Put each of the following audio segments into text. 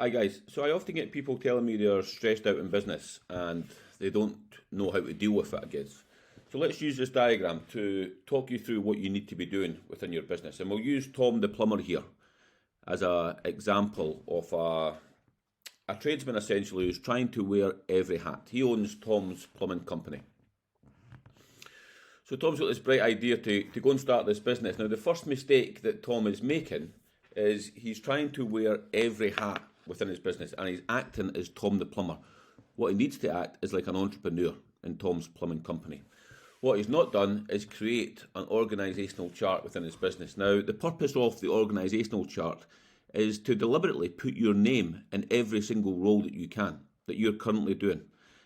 Hi guys, so I often get people telling me they're stressed out in business and they don't know how to deal with it, I guess. So let's use this diagram to talk you through what you need to be doing within your business. And we'll use Tom the plumber here as an example of a tradesman essentially who's trying to wear every hat. He owns Tom's Plumbing Company. So Tom's got this bright idea to go and start this business. Now the first mistake that Tom is making is he's trying to wear every hat within his business and he's acting as Tom the plumber. What he needs to act is like an entrepreneur in Tom's Plumbing Company. What he's not done is create an organisational chart within his business. Now the purpose of the organisational chart is to deliberately put your name in every single role that you can, that you're currently doing.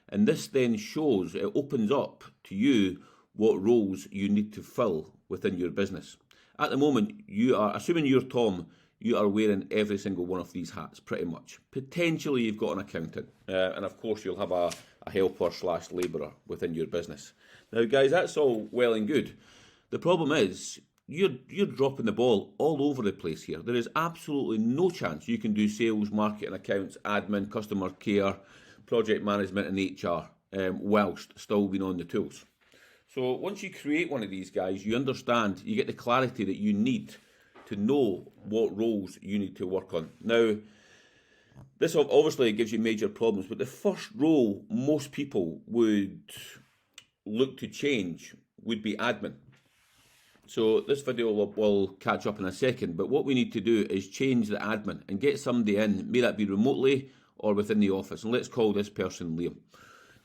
And this then shows, it opens up to you what roles you need to fill within your business. At the moment, you are, assuming you're Tom, you are wearing every single one of these hats, pretty much. Potentially you've got an accountant, and of course you'll have a helper / labourer within your business. Now guys, that's all well and good. The problem is, you're dropping the ball all over the place here. There is absolutely no chance you can do sales, marketing, accounts, admin, customer care, project management and HR whilst still being on the tools. So once you create one of these guys, you understand, you get the clarity that you need to know what roles you need to work on. Now, this obviously gives you major problems, but the first role most people would look to change would be admin. So this video will catch up in a second, but what we need to do is change the admin and get somebody in, may that be remotely or within the office. And let's call this person Liam.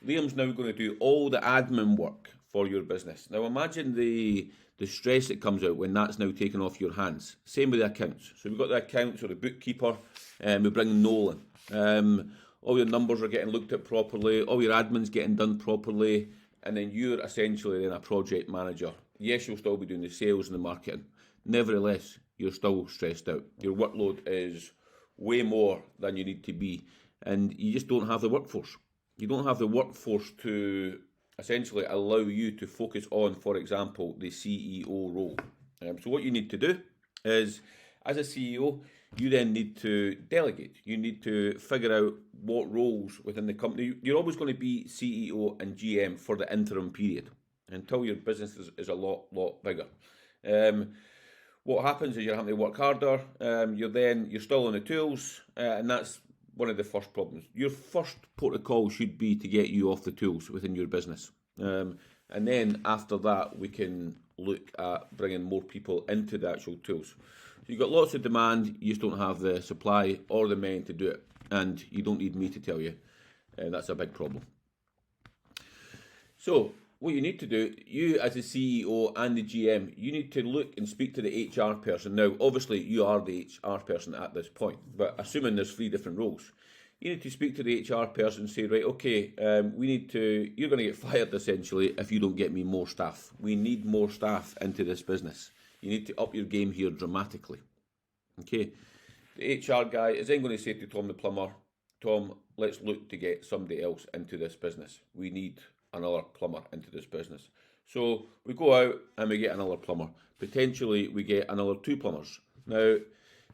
Liam's now going to do all the admin work for your business. Now imagine the stress that comes out when that's now taken off your hands. Same with the accounts. So we've got the accounts or the bookkeeper, and we bring Noel in. All your numbers are getting looked at properly, all your admin's getting done properly, and then you're essentially then a project manager. Yes, you'll still be doing the sales and the marketing. Nevertheless, you're still stressed out. Your workload is way more than you need to be, and you just don't have the workforce. You don't have the workforce to essentially allow you to focus on, for example, the CEO role. So what you need to do is, as a CEO, you then need to delegate. You need to figure out what roles within the company. You're always going to be CEO and GM for the interim period until your business is a lot bigger. What happens is you're having to work harder. You're still on the tools, and that's one of the first problems. Your first protocol should be to get you off the tools within your business. And then after that, we can look at bringing more people into the actual tools. So you've got lots of demand, you just don't have the supply or the men to do it. And you don't need me to tell you, that's a big problem. So what you need to do, you as the CEO and the GM, you need to look and speak to the HR person. Now, obviously, you are the HR person at this point, but assuming there's 3 different roles, you need to speak to the HR person and say, right, okay, you're going to get fired essentially if you don't get me more staff. We need more staff into this business. You need to up your game here dramatically. Okay, the HR guy is then going to say to Tom the plumber, Tom, let's look to get somebody else into this business. We need another plumber into this business. So we go out and we get another plumber. Potentially we get another 2 plumbers. Now,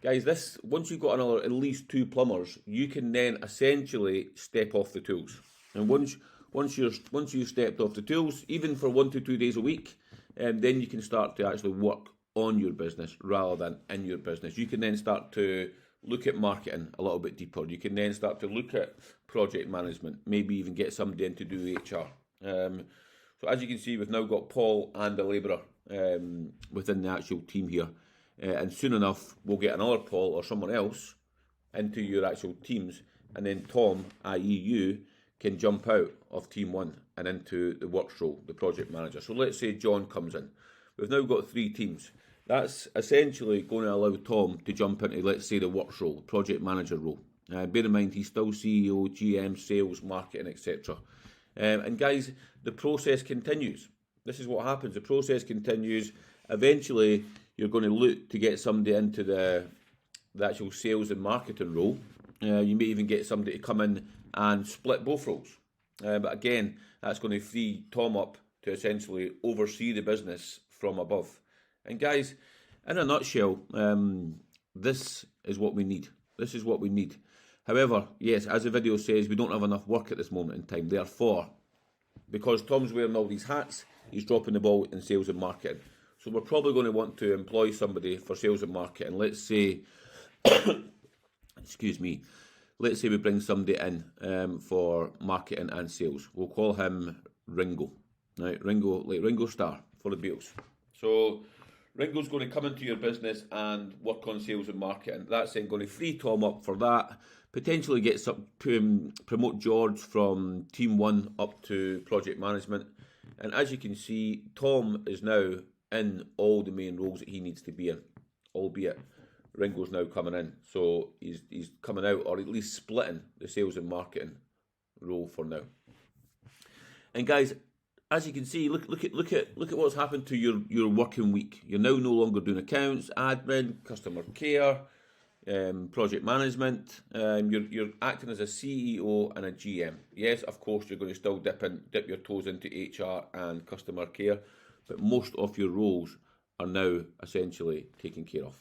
guys, once you've got at least 2 plumbers, you can then essentially step off the tools. And once you've stepped off the tools, even for 1 to 2 days a week, then you can start to actually work on your business rather than in your business. You can then start to look at marketing a little bit deeper. You can then start to look at project management, maybe even get somebody in to do HR. So as you can see, we've now got Paul and a labourer within the actual team here. And soon enough, we'll get another Paul or someone else into your actual teams. And then Tom, i.e. you, can jump out of team 1 and into the works role, the project manager. So let's say John comes in. We've now got 3 teams. That's essentially going to allow Tom to jump into, let's say, the works role, project manager role. Bear in mind, he's still CEO, GM, sales, marketing, etc. And guys, the process continues. This is what happens. The process continues. Eventually, you're going to look to get somebody into the actual sales and marketing role. You may even get somebody to come in and split both roles. But again, that's going to free Tom up to essentially oversee the business from above. And guys, in a nutshell, this is what we need. This is what we need. However, yes, as the video says, we don't have enough work at this moment in time. Therefore, because Tom's wearing all these hats, he's dropping the ball in sales and marketing. So we're probably going to want to employ somebody for sales and marketing. Let's say, excuse me, let's say we bring somebody in for marketing and sales. We'll call him Ringo. Right, Ringo, like Ringo Starr for the Beatles. So Ringo's going to come into your business and work on sales and marketing. That's then going to free Tom up for that. Potentially get some promote George from team 1 up to project management. And as you can see, Tom is now in all the main roles that he needs to be in, albeit Ringo's now coming in. So he's coming out, or at least splitting the sales and marketing role for now. And guys, as you can see, look at what's happened to your working week. You're now no longer doing accounts, admin, customer care, project management. You're acting as a CEO and a GM. Yes, of course, you're going to still dip your toes into HR and customer care, but most of your roles are now essentially taken care of.